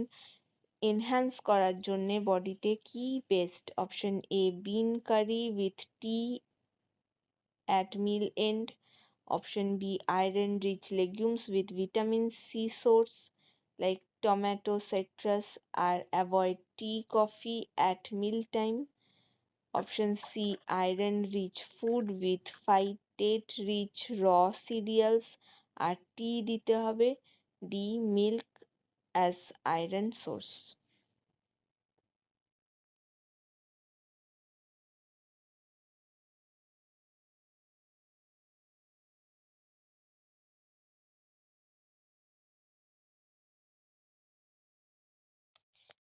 এনহ্যান্স করার জন্যে বডিতে কি best? Option A, bean curry with tea at meal end. Option B, iron rich legumes with vitamin C source like tomato, citrus, or avoid tea, coffee at mealtime. Option C, iron rich food with phytate rich raw cereals আর টি দিতে হবে। D, milk as iron source।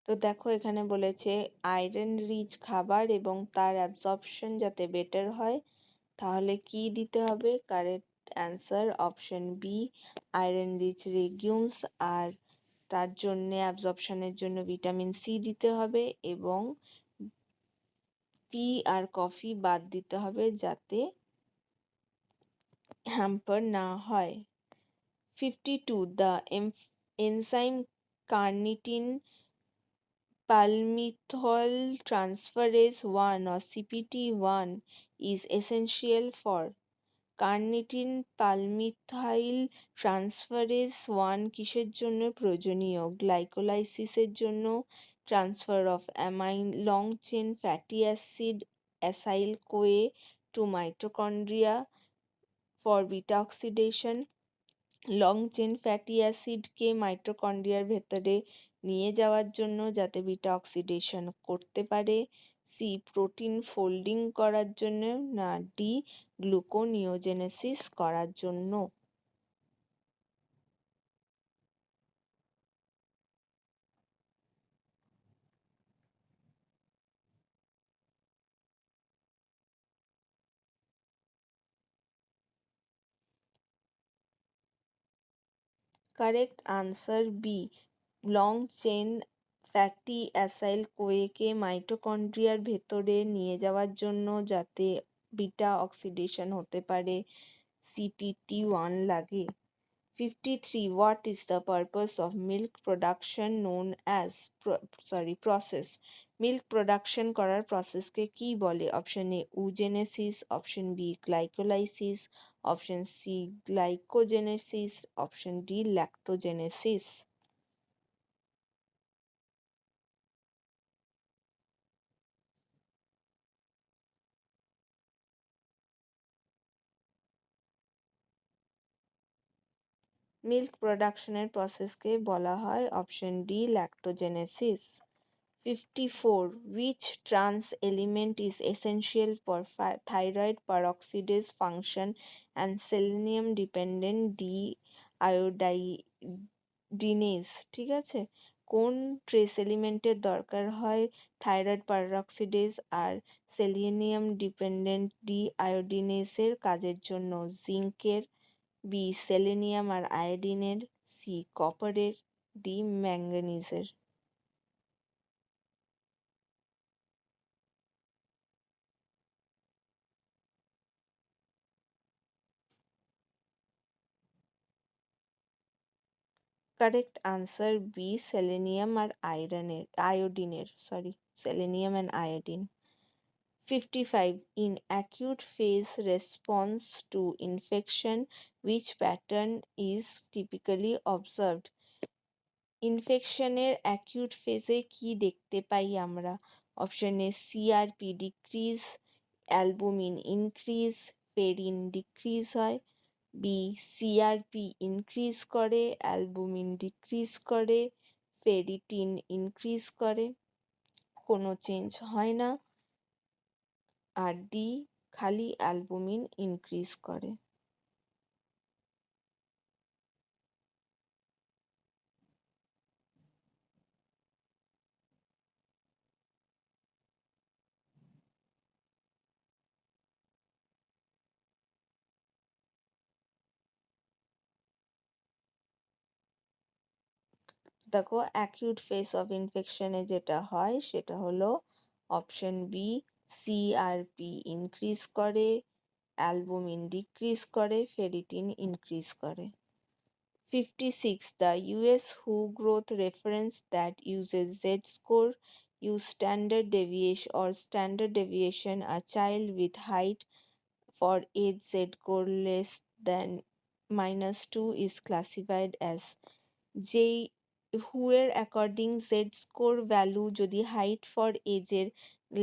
তো দেখো এখানে বলেছে iron rich খাবার এবং তার absorption যাতে বেটার হয় তাহলে কি দিতে হবে? Correct answer option B, iron rich legumes, আর তার জন্যে অ্যাবজর্পশনের জন্য ভিটামিন সি দিতে হবে এবং টি আর কফি বাদ দিতে হবে যাতে হ্যাম্পার না হয়। 52. The enzyme carnitine palmitoyl transferase 1 or CPT1 is essential for। Carnitine palmitoyl transferase 1 কিসের জন্য প্রয়োজনীয়? গ্লাইকোলাইসিসের জন্য, transfer of amine long chain fatty acid acyl CoA to mitochondria for beta oxidation. Long chain fatty অ্যাসিডকে মাইটোকন্ড্রিয়ার ভেতরে নিয়ে যাওয়ার জন্য যাতে বিটা অক্সিডেশন করতে পারে। সি, প্রোটিন ফোল্ডিং করার জন্য, না ডি, গ্লুকোনিওজেনেসিস করার জন্য। Correct answer B, long chain fatty acyl কোয়েকে মাইটোকন্ড্রিয়ার ভেতরে নিয়ে যাওয়ার জন্য যাতে বিটা অক্সিডেশন হতে পারে CPT1 লাগে। 53. What is the purpose of milk production known as process? Milk production করার প্রসেসকে কি বলে? Option A, oogenesis, option B, glycolysis, option C, glycogenesis, option D, lactogenesis. Milk প্রোডাকশনের প্রসেসকে বলা হয় option D, lactogenesis. 54. Which trans element is essential for thyroid peroxidase function and selenium dependent deiodinase? ঠিক আছে, কোন ট্রেস এলিমেন্টের দরকার হয় থাইরয়েড পেরক্সিডেজ আর সেলেনিয়াম ডিপেন্ডেন্ট ডিআয়োডিনেসের কাজের জন্য? জিঙ্কের, বি, সেলেনিয়াম আর আয়োডিনের, সি, কপারের, ডি, ম্যাঙ্গানিজের। কারেক্ট আনসার বি, সেলেনিয়াম আর selenium and iodine. 55. In acute phase response to infection, which pattern is typically observed? ইনফেকশনের অ্যাকিউট ফেজে কি দেখতে পাই আমরা? Option A, CRP decrease, albumin increase, ferritin decrease হয়। বি, সিআরপি ইনক্রিজ করে, অ্যালবুমিন ডিক্রিজ করে, ফেরিটিন ইনক্রিজ করে, কোনো চেঞ্জ হয় না। আর ডি, খালি অ্যালবুমিন ইনক্রিজ করে। দেখো অ্যাকিউট ফেস অফ ইনফেকশনে যেটা হয় সেটা হলো অপশন বি, সিআরপি ইনক্রিজ করে, অ্যালবুমিন ডিক্রিজ করে, ফেরিটিন ইনক্রিজ করে। 56. The US WHO growth reference that uses Z-score use standard deviation. A child with height for age Z-score less than -2 is classified as যেই হুয়ের according Z score value যদি height for এজের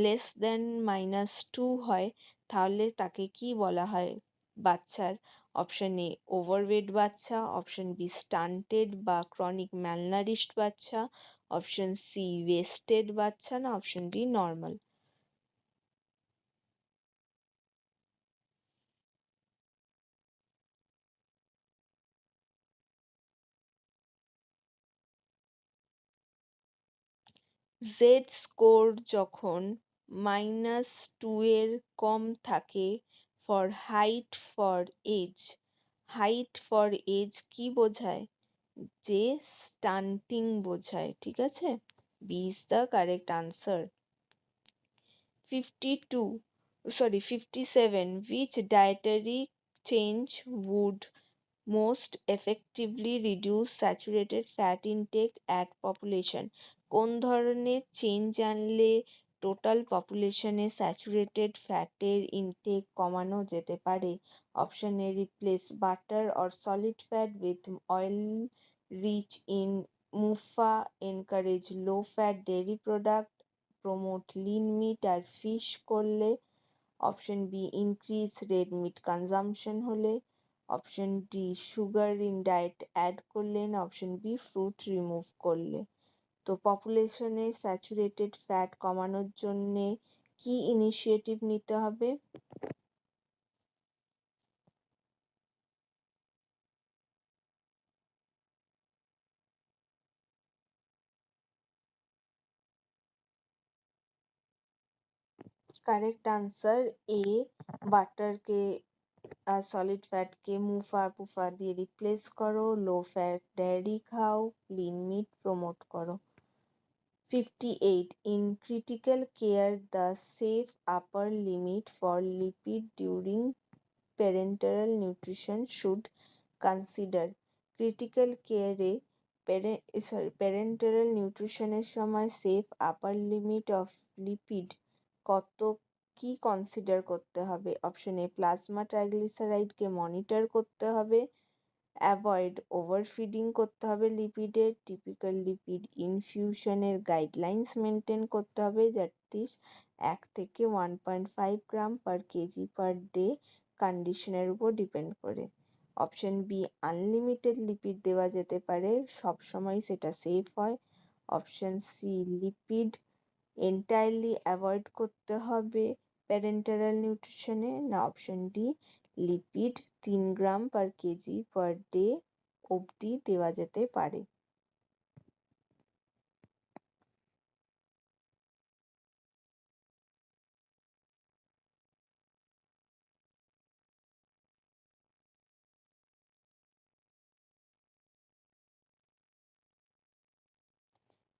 -2 হয় তাহলে তাকে কি বলা হয় বাচ্চার? অপশন এ ওভারওয়েট বাচ্চা, অপশন বি স্টান্টেড বা ক্রনিক ম্যালনারিশড বাচ্চা, অপশন সি ওয়েস্টেড বাচ্চা, না option D normal. Z score যখন -2 এর কম থাকে for age, height for age কি বোঝায়? যে স্টান্টিং বোঝায়, ঠিক আছে? B is the correct answer. 57, which dietary change would most effectively reduce saturated fat intake at population? কোন ধরনের চেঞ্জ আনলে টোটাল পপুলেশনে স্যাচুরেটেড ফ্যাটের ইনটেক কমানো যেতে পারে? Option A replace butter or solid fat with oil rich in MUFA, encourage low fat dairy product, promote lean meat আর fish করলে, option B increase red meat consumption হলে, option D sugar in diet add করলেন, option B fruit remove করলে। তো পপুলেশনে saturated fat কমানোর জন্যে কি initiative নিতে হবে? কারেক্ট আনসার এ, বাটারকে সলিড ফ্যাটকে মুফা পুফা দিয়ে রিপ্লেস করো, লো ফ্যাট ডেয়ারি খাও, লিন মিট প্রমোট করো। 58. In critical care, the safe upper limit for lipid during parenteral nutrition should consider. Critical কেয়ারে প্যারেন্টাল নিউট্রিশনের সময় safe upper limit of lipid কত কি কনসিডার করতে হবে? অপশন এ প্লাজমা ট্রাইগ্লিসারাইডকে মনিটর করতে হবে, অ্যাভয়েড ওভারফিডিং করতে হবে লিপিডের, টিপিক্যাল লিপিড ইনফিউশনের গাইডলাইন্স মেনটেন করতে হবে, যাতে 1 থেকে 1.5 গ্রাম পার কেজি পার ডে কন্ডিশনের উপর ডিপেন্ড করে। অপশন বি আনলিমিটেড লিপিড দেওয়া যেতে পারে, সবসময় সেটা সেফ হয়। Option C lipid entirely avoid করতে হবে প্যারেন্টারাল নিউট্রিশনে, না option D lipid 3 gram per KG per day অবধি দেওয়া যেতে পারে।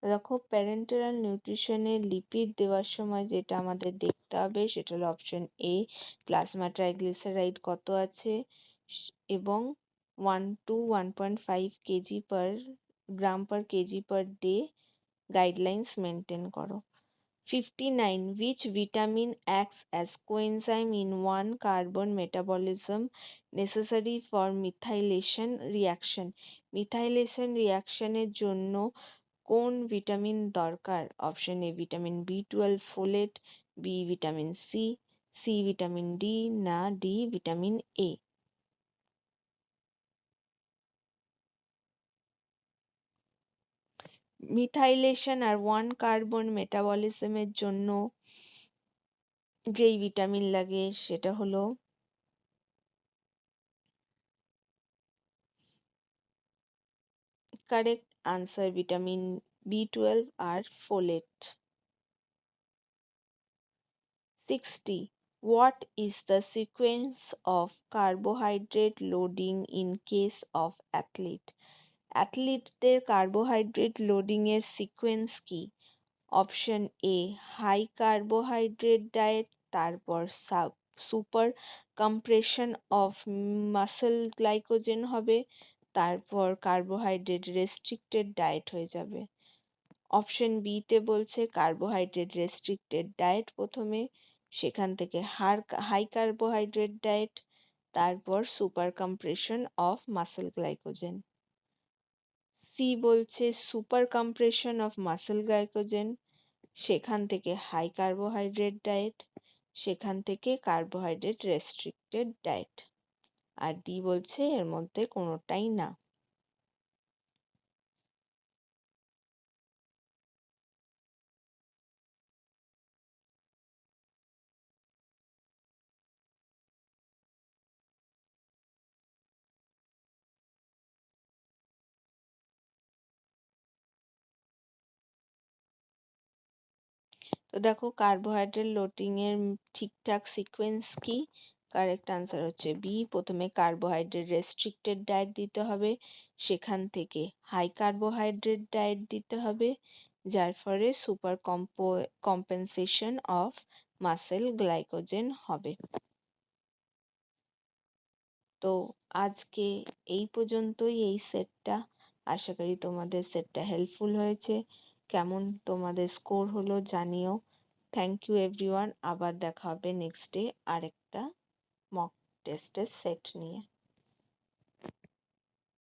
দেখো প্যারেন্টারাল নিউট্রিশনে লিপিড দেওয়ার সময় যেটা আমাদের দেখতে হবে সেটা হলো অপশন এ প্লাজমা ট্রাইগ্লিসারাইড কত আছে এবং 1 to 1.5 KG per gram per KG per day guidelines maintain করো। 59. Which vitamin acts as coenzyme in 1-carbon metabolism necessary for methylation reaction? Methylation রিয়াকশনের জন্য কোন ভিটামিন দরকার? Option A vitamin B 12 folate, B vitamin C, C vitamin D, না D vitamin A. Methylation আর 1 carbon মেটাবলিজমের জন্য যেই ভিটামিন লাগে সেটা হলো কারেক্ট আনসার ভিটামিন বি 12 আর folate. 60. What is the sequence of carbohydrate loading in case of athlete? অ্যাথলিটদের কার্বোহাইড্রেট লোডিংয়ের সিকোয়েন্স কি? Option A high carbohydrate diet, তারপর super compression of muscle glycogen হবে, তারপর কার্বোহাইড্রেট রেস্ট্রিক্টেড ডায়েট হয়ে যাবে। Option বিতে বলছে কার্বোহাইড্রেট রেস্ট্রিক্টেড ডায়েট প্রথমে, সেখান থেকে হাই কার্বোহাইড্রেট ডায়েট, তারপর super compression of muscle glycogen. C বলছে super compression of muscle glycogen, সেখান থেকে হাই কার্বোহাইড্রেট ডায়েট, সেখান থেকে কার্বোহাইড্রেট রেস্ট্রিক্টেড ডায়েট। আর ডি বলছে এর মধ্যে কোনোটাই না। তো দেখো কার্বোহাইড্রেট লোডিংয়ের ঠিকঠাক সিকোয়েন্স কি? কারেক্ট আনসার হচ্ছে বি। প্রথমে কার্বোহাইড্রেট রেস্ট্রিক্টেড ডায়েট দিতে হবে, সেখান থেকে হাই কার্বোহাইড্রেট ডায়েট দিতে হবে, যার ফলে super compensation of muscle glycogen হবে। তো আজকে এই পর্যন্তই এই সেটটা। আশা করি তোমাদের সেটটা হেল্পফুল হয়েছে। কেমন তোমাদের স্কোর হলো জানিও। Thank you everyone. আবার দেখা হবে নেক্সট ডে আরেকটা মক টেস্টের সেট নিয়ে।